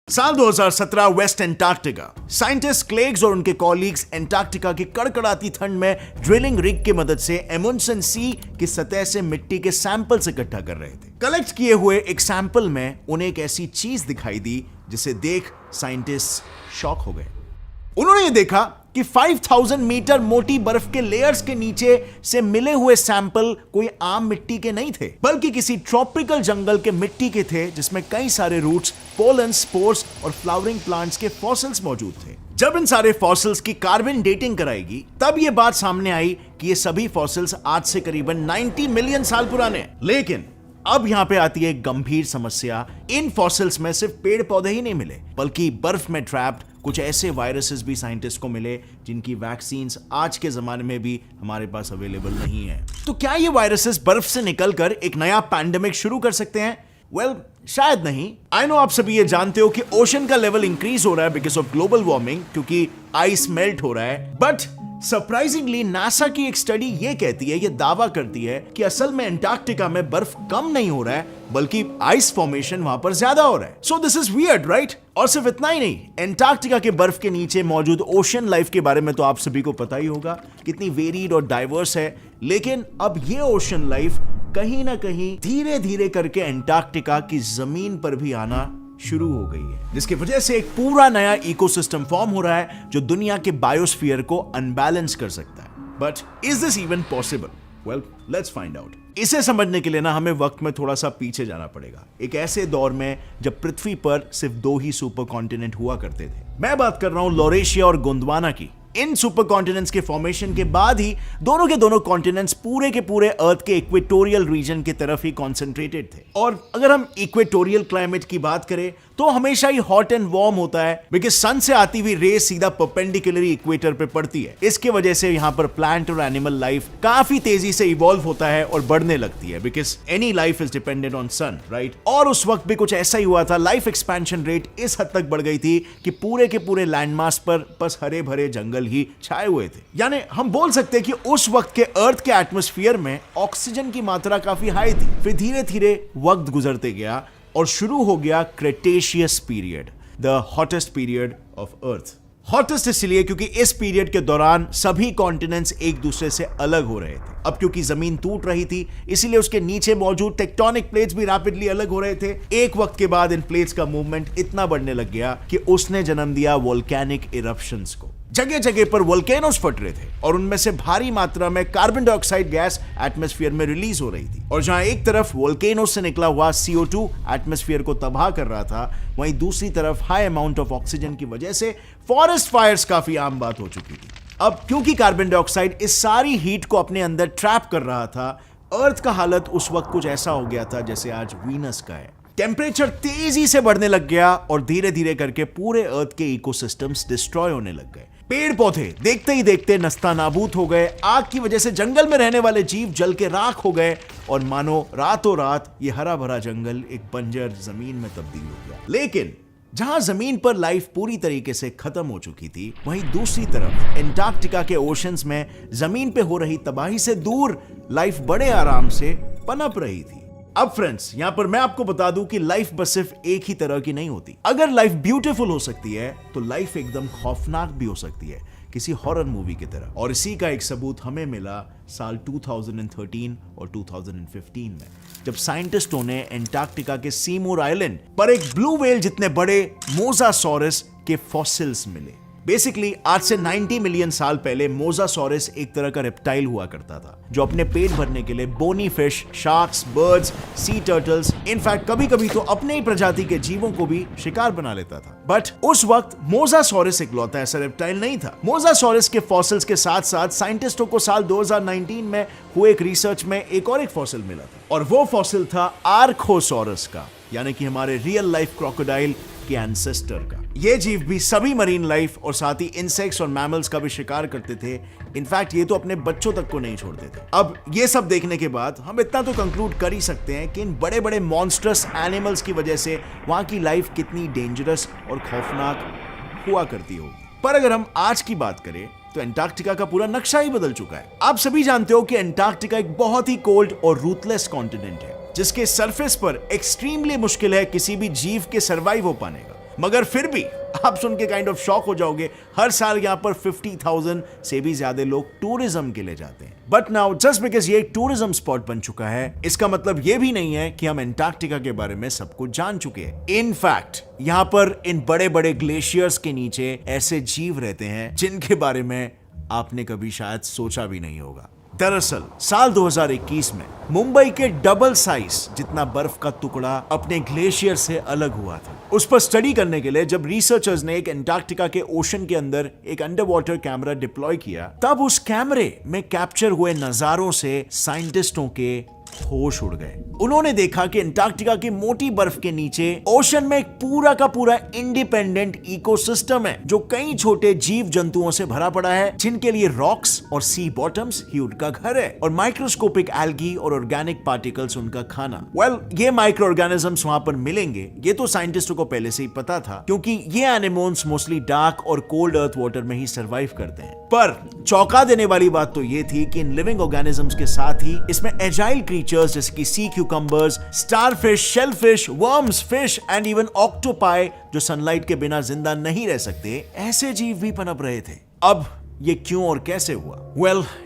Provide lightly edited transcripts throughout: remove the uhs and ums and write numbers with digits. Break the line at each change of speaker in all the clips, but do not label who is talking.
साल 2017 waste Antarctica. Scientist क्लेग्स और उनके कॉलीग्स एंटार्क्टिका की कड़कड़ाती ठंड में ड्रिलिंग रिग की मदद से एमुंडसेन सी की सतह से मिट्टी के सैंपल्स इकट्ठा कर रहे थे। कलेक्ट किए हुए एक सैंपल में उन्हें एक ऐसी चीज दिखाई दी जिसे देख साइंटिस्ट शॉक हो गए। उन्होंने ये देखा कि 5000 मीटर मोटी बर्फ के लेयर्स के नीचे से मिले हुए सैंपल कोई आम मिट्टी के नहीं थे, बल्कि किसी ट्रॉपिकल जंगल के मिट्टी के थे, जिसमें कई सारे रूट्स, पोलन, स्पोर्स और फ्लावरिंग प्लांट्स के फॉसिल्स मौजूद थे। जब इन सारे फॉसिल्स की कार्बन डेटिंग कराएगी, तब यह बात सामने आई कि ये सभी फॉसिल्स आज से करीबन 90 मिलियन साल पुराने हैं। लेकिन अब यहां पे आती है एक गंभीर समस्या। इन फॉसिल्स में सिर्फ पेड़ पौधे ही नहीं मिले, बल्कि बर्फ में ट्रैप्ड कुछ ऐसे वायरसेस भी साइंटिस्ट को मिले जिनकी वैक्सीन्स आज के जमाने में भी हमारे पास अवेलेबल नहीं है। तो क्या ये वायरसेस बर्फ से निकलकर एक नया पैंडेमिक शुरू कर सकते हैं? वेल, शायद नहीं। आई नो आप सभी ये जानते हो कि ओशन का लेवल इंक्रीज हो रहा है बिकॉज ऑफ ग्लोबल वार्मिंग, क्योंकि आइस मेल्ट हो रहा है। बट सरप्राइजिंगली नासा की एक स्टडी ये कहती है, ये दावा करती है कि असल में एंटार्क्टिका में बर्फ कम नहीं हो रहा है, बल्कि आइस फॉर्मेशन वहां पर ज्यादा हो रहा है। So this is weird, right? और सिर्फ इतना ही नहीं, एंटार्क्टिका के बर्फ के नीचे मौजूद ओशन लाइफ के बारे में तो आप सभी को पता ही होगा कितनी वेरिड और डाइवर्स है। लेकिन अब ये ओशन लाइफ कहीं ना कहीं धीरे धीरे करके एंटार्क्टिका की जमीन पर भी आना शुरू हो गई है, जिसकी वजह से एक पूरा नया इकोसिस्टम फॉर्म हो रहा है जो दुनिया के बायोस्फीयर को अनबैलेंस कर सकता है। But is this even possible? Well, let's find out. इसे समझने के लिए ना हमें वक्त में थोड़ा सा पीछे जाना पड़ेगा, एक ऐसे दौर में जब पृथ्वी पर सिर्फ 2 ही सुपर कॉन्टिनेंट हुआ करते थे। मैं बात कर रहा हूं लॉरेशिया और गोंडवाना की। इन सुपर कॉन्टिनेंट्स के फॉर्मेशन के बाद ही दोनों के दोनों कॉन्टिनेंट्स पूरे के पूरे अर्थ के इक्वेटोरियल रीजन की तरफ ही कॉन्सेंट्रेटेड थे। और अगर हम इक्वेटोरियल क्लाइमेट की बात करें तो हमेशा ही हॉट एंड वार्म होता है, बिकॉज सन से आती हुई रेस सीधा परपेंडिकुलरली इक्वेटर पे पड़ती है। इसके वजह से यहां पर प्लांट और एनिमल लाइफ काफी तेजी से इवॉल्व होता है और बढ़ने लगती है, because any life is dependent on sun, right? और उस वक्त भी कुछ ऐसा ही हुआ था। लाइफ एक्सपेंशन रेट इस हद तक बढ़ गई थी कि पूरे के पूरे लैंडमास पर बस हरे भरे जंगल ही छाए हुए थे। यानी हम बोल सकते हैं कि उस वक्त के अर्थ के एटमॉस्फेयर में ऑक्सीजन की मात्रा काफी हाई थी। फिर धीरे धीरे वक्त गुजरते गया और शुरू हो गया Cretaceous period, the hottest period of earth. Hottest इसलिए क्योंकि इस पीरियड के दौरान सभी कॉन्टिनेंट्स एक दूसरे से अलग हो रहे थे। अब क्योंकि जमीन टूट रही थी, इसीलिए उसके नीचे मौजूद टेक्टोनिक प्लेट्स भी रैपिडली अलग हो रहे थे। एक वक्त के बाद इन प्लेट्स का मूवमेंट इतना बढ़ने लग गया कि उसने जन्म दिया वोल्केनिक इरप्शंस को। जगह जगह पर वोल्केनोस फट रहे थे और उनमें से भारी मात्रा में कार्बन डाइऑक्साइड गैस एटमॉस्फेयर में रिलीज हो रही थी। और जहां एक तरफ वोल्केनोस से निकला हुआ CO2 एटमॉस्फेयर को तबाह कर रहा था, वहीं दूसरी तरफ हाई अमाउंट ऑफ ऑक्सीजन की वजह से फॉरेस्ट फायर्स काफी आम बात हो चुकी थी। अब क्योंकि कार्बन डाइऑक्साइड इस सारी हीट को अपने अंदर ट्रैप कर रहा था, अर्थ का हालत उस वक्त कुछ ऐसा हो गया था जैसे आज वीनस का है। टेम्परेचर तेजी से बढ़ने लग गया और धीरे धीरे करके पूरे अर्थ के इकोसिस्टम्स डिस्ट्रॉय होने लग गए। पेड़ पौधे देखते ही देखते नस्तानाबूद हो गए। आग की वजह से जंगल में रहने वाले जीव जल के राख हो गए और मानो रातों रात ये हरा भरा जंगल एक बंजर जमीन में तब्दील हो गया। लेकिन जहां जमीन पर लाइफ पूरी तरीके से खत्म हो चुकी थी, वहीं दूसरी तरफ एंटार्क्टिका के ओशंस में जमीन पे हो रही तबाही से दूर लाइफ बड़े आराम से पनप रही थी। अब फ्रेंड्स, यहां पर मैं आपको बता दूं कि लाइफ बस सिर्फ एक ही तरह की नहीं होती। अगर लाइफ ब्यूटीफुल हो सकती है तो लाइफ एकदम खौफनाक भी हो सकती है, किसी हॉरर मूवी की तरह। और इसी का एक सबूत हमें मिला साल 2013 और 2015 में, जब साइंटिस्टों ने एंटार्क्टिका के सीमूर आइलैंड पर एक ब्लू व्हेल जितने बड़े मोजासॉरस के फॉसिल्स मिले। बेसिकली आज से 90 मिलियन साल पहले मोजासॉरस एक तरह का रेप्टाइल हुआ करता था, जो अपने पेट भरने के लिए bony fish, sharks, birds, sea turtles, in fact कभी कभी तो अपने ही प्रजाति के जीवों को भी शिकार बना लेता था। बट उस वक्त मोजासॉरस इकलौता ऐसा रेप्टाइल नहीं था। मोजासॉरस के फॉसिल्स के साथ साथ साइंटिस्टों को साल 2019 में हुए एक रिसर्च में एक और फॉसिल मिला था, और वो फॉसिल था आर्कोसॉरस का, यानी कि हमारे रियल लाइफ क्रोकोडाइल के एंसेस्टर का। ये जीव भी सभी मरीन लाइफ और साथ ही इंसेक्ट्स और मैमल्स का भी शिकार करते थे। इनफैक्ट ये तो अपने बच्चों तक को नहीं छोड़ते थे। अब ये सब देखने के बाद हम इतना तो कंक्लूड कर ही सकते हैं कि इन बड़े बड़े मॉन्स्टरस एनिमल्स की वजह से वहां की लाइफ कितनी डेंजरस और खौफनाक हुआ करती होगी। पर अगर हम आज की बात करें तो एंटार्क्टिका का पूरा नक्शा ही बदल चुका है। आप सभी जानते हो कि एंटार्क्टिका एक बहुत ही कोल्ड और रूथलेस कॉन्टिनेंट है, जिसके सरफेस पर एक्सट्रीमली मुश्किल है किसी भी जीव के सर्वाइव हो पाने का। मगर फिर भी आप सुन के काइंड ऑफ शॉक हो जाओगे, हर साल यहाँ पर 50,000 से भी ज्यादा लोग टूरिज्म के लिए जाते हैं। बट नाउ जस्ट बिकॉज ये एक टूरिज्म स्पॉट बन चुका है, इसका मतलब ये भी नहीं है कि हम एंटार्क्टिका के बारे में सब कुछ जान चुके हैं। इनफैक्ट यहाँ पर इन बड़े बड़े ग्लेशियर्स के नीचे ऐसे जीव रहते हैं जिनके बारे में आपने कभी शायद सोचा भी नहीं होगा। दरअसल साल 2021 में मुंबई के डबल साइज जितना बर्फ का टुकड़ा अपने ग्लेशियर से अलग हुआ था। उस पर स्टडी करने के लिए जब रिसर्चर्स ने एक एंटार्क्टिका के ओशन के अंदर एक अंडर वाटर कैमरा डिप्लॉय किया, तब उस कैमरे में कैप्चर हुए नजारों से साइंटिस्टों के होश उड़ गए। उन्होंने देखा कि एंटार्क्टिका की मोटी बर्फ के नीचे ओशन में एक पूरा का पूरा इंडिपेंडेंट इकोसिस्टम है जो कई छोटे जीव जंतुओं से भरा पड़ा है, जिनके लिए रॉक्स और सी बॉटम्स ही उनका घर है और माइक्रोस्कोपिक एल्गी और ऑर्गेनिक पार्टिकल्स उनका खाना। ये माइक्रो ऑर्गेनिजम्स वहां पर मिलेंगे, ये तो साइंटिस्टों को पहले से ही पता था, क्योंकि ये एनिमोन्स मोस्टली डार्क और कोल्ड अर्थ वाटर में ही सर्वाइव करते हैं। पर चौंका देने वाली बात तो ये थी कि इन लिविंग ऑर्गेनिजम्स के साथ ही इसमें एजाइल क्रीचर्स जैसे कि sea cucumbers, starfish, shellfish, worms, fish and even octopi जो सनलाइट के बिना जिंदा नहीं रह सकते, ऐसे जीव भी पनप रहे थे। अब ये क्यों और कैसे हुआ?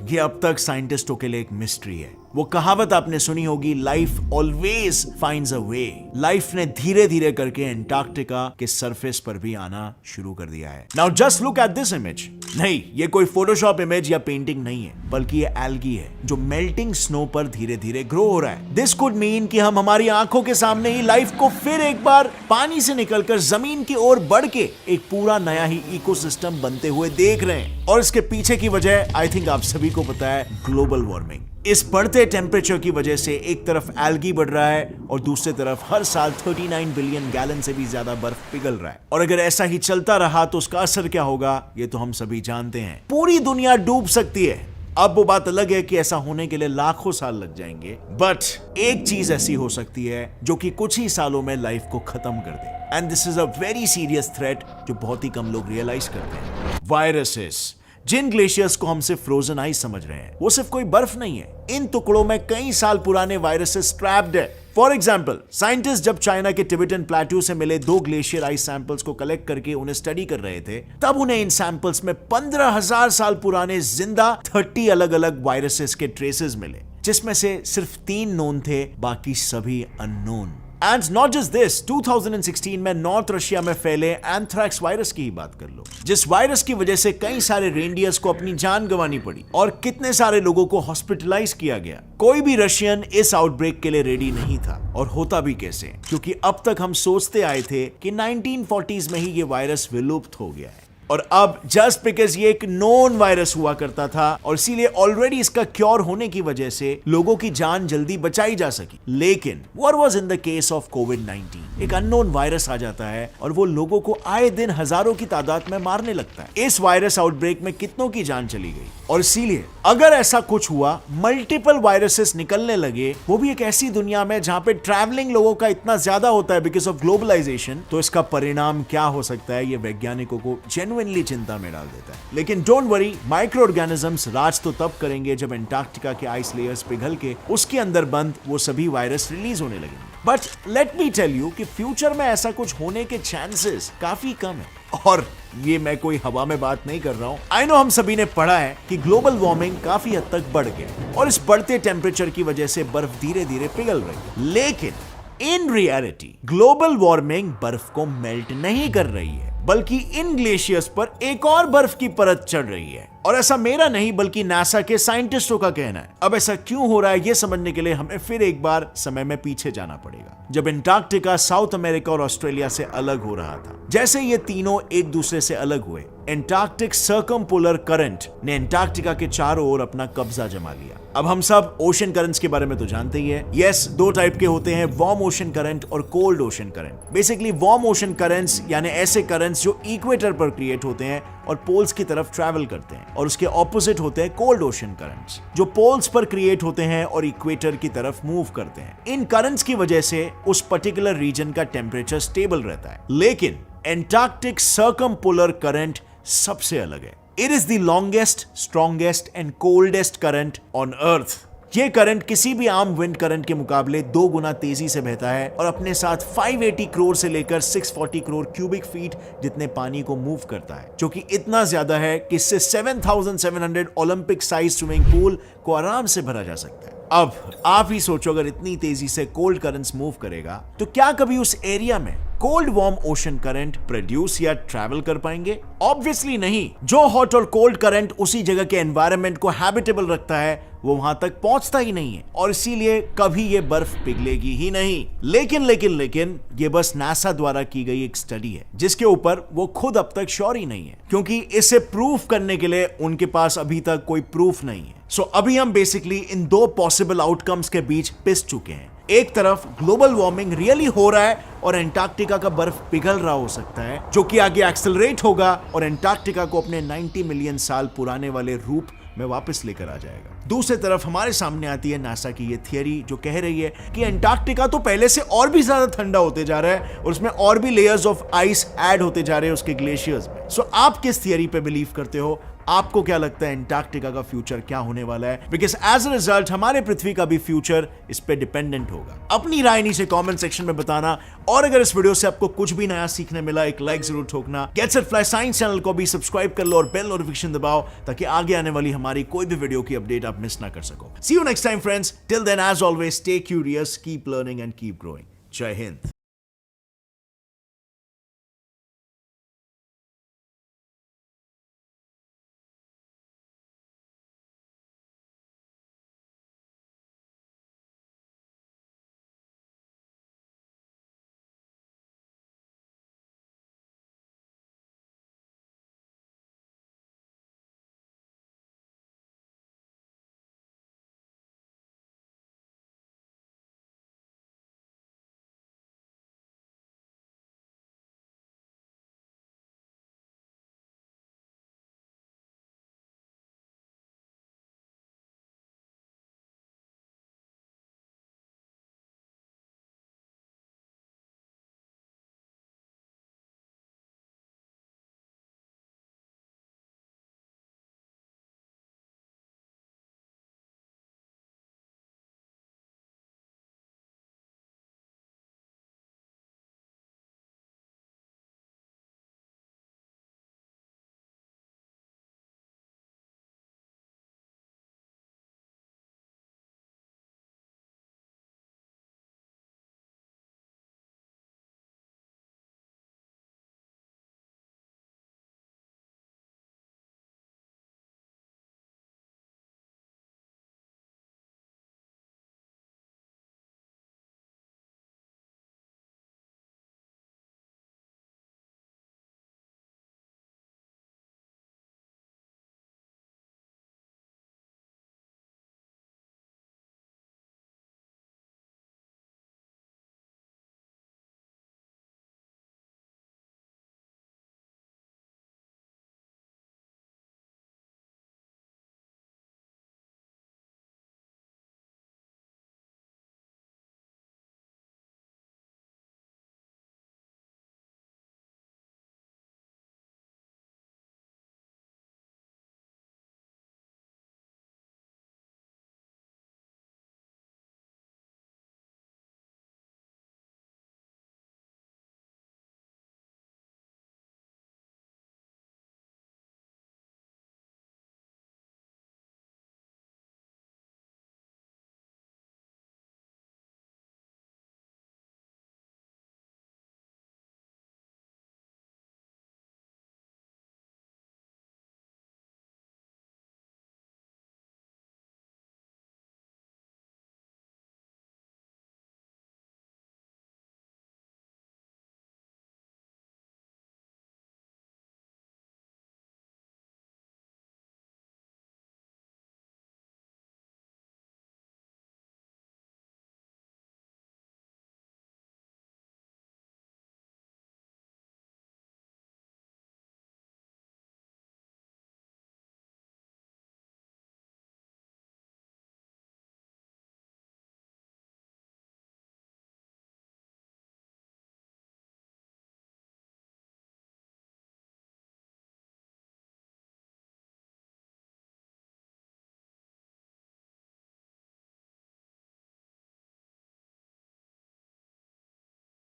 ये अब तक साइंटिस्टों के लिए एक मिस्ट्री है। वो कहावत आपने सुनी होगी, life always finds a way. Life ने धीरे धीरे करके एंटार्क्टिका के सरफेस पर भी आना शुरू कर दिया है। Now just look at this image. नहीं, ये कोई फोटोशॉप इमेज या पेंटिंग नहीं है, बल्कि ये एल्गी है जो मेल्टिंग स्नो पर धीरे धीरे ग्रो हो रहा है। दिस कुड मीन कि हम हमारी आंखों के सामने ही लाइफ को फिर एक बार पानी से निकलकर जमीन की ओर बढ़ के एक पूरा नया ही इकोसिस्टम बनते हुए देख रहे हैं। और इसके पीछे की वजह आई थिंक आप सभी को पता है, ग्लोबल वार्मिंग। इस बढ़ते टेम्परेचर की वजह से एक तरफ एल्गी बढ़ रहा है और दूसरी तरफ हर साल 39 बिलियन गैलन से भी ज्यादा बर्फ पिघल रहा है। और अगर ऐसा ही चलता रहा तो उसका असर क्या होगा, ये तो हम सभी जानते हैं। पूरी दुनिया डूब सकती है। अब वो बात अलग है कि ऐसा होने के लिए लाखों साल लग जाएंगे, बट एक चीज ऐसी हो सकती है जो कि कुछ ही सालों में लाइफ को खत्म कर दे। And this is a very serious threat जो बहुत ही कम लोग रियलाइज करते हैं। वायरसेस। जिन ग्लेशियर्स को हम सिर्फ फ्रोजन आइस समझ रहे हैं, वो सिर्फ कोई बर्फ नहीं है। इन टुकड़ों में कई साल पुराने वायरसेस ट्रैप्ड है। फॉर एग्जाम्पल, साइंटिस्ट जब चाइना के टिबेटन प्लेट्यू से मिले 2 ग्लेशियर आइस सैंपल्स को कलेक्ट करके उन्हें स्टडी कर रहे थे, तब उन्हें इन सैंपल्स में 15,000 साल पुराने जिंदा 30 अलग अलग वायरसेस के ट्रेसेस मिले, जिसमें से सिर्फ 3 नोन थे, बाकी सभी unknown. And not just this, 2016 में नॉर्थ रशिया में फैले एंथ्रैक्स वायरस की ही बात कर लो, जिस वायरस की वजह से कई सारे रेंडियर्स को अपनी जान गंवानी पड़ी और कितने सारे लोगों को हॉस्पिटलाइज किया गया। कोई भी रशियन इस आउटब्रेक के लिए रेडी नहीं था, और होता भी कैसे, क्योंकि अब तक हम सोचते आए थे कि 1940s में ही ये वायरस विलुप्त हो गया है। और अब जस्ट बिकॉज ये एक नोन वायरस हुआ करता था और इसीलिए ऑलरेडी इसका क्योर होने की वजह से लोगों की जान जल्दी बचाई जा सकी। लेकिन what was in the case of कोविड-19? एक अननोन वायरस आ जाता है और वो लोगों को आए दिन हजारों की तादाद में मारने लगता है। इस वायरस आउटब्रेक में कितनों की जान चली गई। और इसीलिए अगर ऐसा कुछ हुआ, मल्टीपल वायरसेस निकलने लगे, वो भी एक ऐसी दुनिया में जहां पे ट्रैवलिंग लोगों का इतना ज्यादा होता है बिकॉज ऑफ ग्लोबलाइजेशन, तो इसका परिणाम क्या हो सकता है, ये वैज्ञानिकों को जेन्युइनली चिंता में डाल देता है। लेकिन डोंट वरी, माइक्रो ऑर्गेनिजम्स राज तो तब करेंगे जब एंटार्क्टिका के आइस लेयर्स पिघल के उसके अंदर बंद वो सभी वायरस रिलीज होने लगेंगे। But let me tell you कि फ्यूचर में ऐसा कुछ होने के चांसेस काफी कम है। और ये मैं कोई हवा में बात नहीं कर रहा हूं। आई नो हम सभी ने पढ़ा है कि ग्लोबल वार्मिंग काफी हद तक बढ़ गया और इस बढ़ते टेम्परेचर की वजह से बर्फ धीरे धीरे पिघल रही। लेकिन इन रियलिटी ग्लोबल वार्मिंग बर्फ को मेल्ट नहीं कर रही है, बल्कि इन ग्लेशियर्स पर एक और बर्फ की परत चढ़ रही है। और ऐसा मेरा नहीं बल्कि नासा के साइंटिस्टों का कहना है। अब ऐसा क्यों हो रहा है ये समझने के लिए हमें फिर एक बार समय में पीछे जाना पड़ेगा, जब एंटार्क्टिका साउथ अमेरिका और ऑस्ट्रेलिया से अलग हो रहा था। जैसे ये तीनों एक दूसरे से अलग हुए, एंटार्क्टिक सर्कमपोलर करंट ने एंटार्क्टिका के चारों ओर अपना कब्जा जमा लिया। अब हम सब ओशन करंट्स के बारे में तो जानते ही है। यस, 2 टाइप के होते हैं, वार्म ओशन करंट और cold ocean current. Basically warm ocean currents यानी ऐसे करंट्स जो इक्वेटर पर क्रिएट होते हैं और पोल्स की तरफ ट्रैवल करते हैं, और उसके ऑपोजिट होते हैं कोल्ड ओशन करंट्स जो पोल्स पर क्रिएट होते हैं और इक्वेटर की तरफ मूव करते हैं। इन करंट्स की वजह से उस पर्टिकुलर रीजन का टेम्परेचर स्टेबल रहता है। लेकिन एंटार्क्टिक सर्कमपोलर करंट सबसे अलग है। It is the longest, strongest and coldest current on Earth. ये करंट किसी भी आम विंड करंट के मुकाबले 2 गुना तेजी से बहता है और अपने साथ 580 करोड़ से लेकर 640 करोड़ क्यूबिक फीट जितने पानी को मूव करता है, जो कि इतना ज्यादा है कि इससे 7,700 ओलंपिक साइज स्विमिंग पूल को आराम से भरा जा सकता है। अब आप ही सोचो, अगर इतनी तेजी से कोल्ड करंट्स मूव करेगा तो क्या कभी उस एरिया में cold warm ocean current produce या ट्रैवल कर पाएंगे? ऑब्वियसली नहीं। जो हॉट और कोल्ड करंट उसी जगह के एनवायरनमेंट को हैबिटेबल रखता है वो वहां तक पहुंचता ही नहीं है और इसीलिए कभी ये बर्फ पिघलेगी ही नहीं। लेकिन ये बस नासा द्वारा की गई एक स्टडी है जिसके ऊपर वो खुद अब तक श्योर ही नहीं है, क्योंकि इसे प्रूफ करने के लिए उनके पास अभी तक कोई प्रूफ नहीं है। सो अभी हम बेसिकली इन 2 पॉसिबल आउटकम्स के बीच पिस चुके हैं। एक तरफ ग्लोबल वार्मिंग रियली हो रहा है और एंटार्क्टिका का बर्फ पिघल रहा हो सकता है, जो कि आगे एक्सेलरेट होगा और एंटार्क्टिका को अपने 90 मिलियन साल पुराने वाले रूप में वापस लेकर आ जाएगा। दूसरी तरफ हमारे सामने आती है नासा की ये थियरी, जो कह रही है कि एंटार्क्टिका तो पहले से और भी ज्यादा ठंडा होते जा रहा है और उसमें और भी लेयर्स ऑफ आइस ऐड होते जा रहे हैं उसके ग्लेशियर्स में। सो आप किस थियरी पे बिलीव करते हो? आपको क्या लगता है एंटार्क्टिका का फ्यूचर क्या होने वाला है? बिकॉज एज अ रिजल्ट हमारे पृथ्वी का भी फ्यूचर इस पे डिपेंडेंट होगा। अपनी राय नीचे कमेंट सेक्शन में बताना और अगर इस वीडियो से आपको कुछ भी नया सीखने मिला एक लाइक जरूर ठोकना। Get set fly science channel को भी सब्सक्राइब कर लो और बेल नोटिफिकेशन दबाओ ताकि आगे आने वाली हमारी कोई भी वीडियो की अपडेट आप मिस ना कर सको। See you next time friends. Till then as always stay curious, keep learning and keep growing. जय हिंद।